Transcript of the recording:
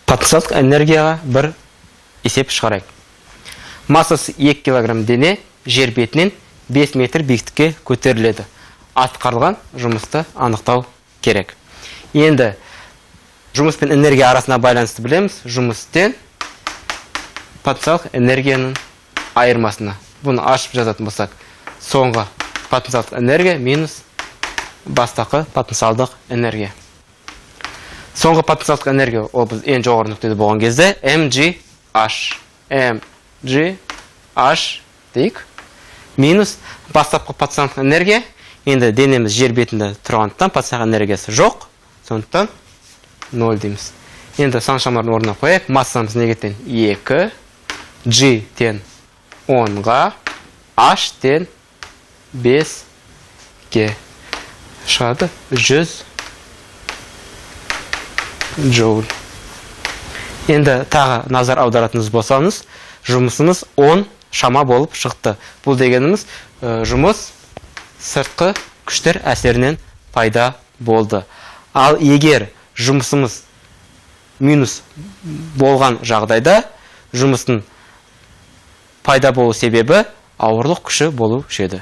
Потенциалдық энергияға бір есеп шығарайық. Массасы 2 килограмм дене жер бетінен 5 метр биіктікке көтеріледі. Атқарылған жұмысты анықтау керек. Енді жұмыс пен энергия арасына байланысты білеміз. Жұмыстен потенциалдық энергияның айырмасына. Бұны ашып жазатын болсақ, соңғы потенциалдық энергия минус бастапқы потенциалдық энергия. Соңғы потенциалдық энергия ол біз ең жоғары нүктеде болған кезде mgh дейік. Минус бастапқы потенциалдық энергия. Енді денеміз жер бетінде тұрғандықтан потенциалдық энергиясы жоқ. Сондықтан 0 дейміз. Енді саншамалардың орнына қояйық. Массамыз неге тең? 2, g тең 10-ға, h тең 5-ге шығады 100 джоуль. Енді тағы назар аударатыныз болсаңыз, жұмысымыз 10 шама болып шықты. Бұл дегеніміз жұмыс сыртқы күштер әсерінен пайда болды. Ал егер жұмысымыз минус болған жағдайда, жұмыстың пайда болу себебі ауырлық күші болу еді.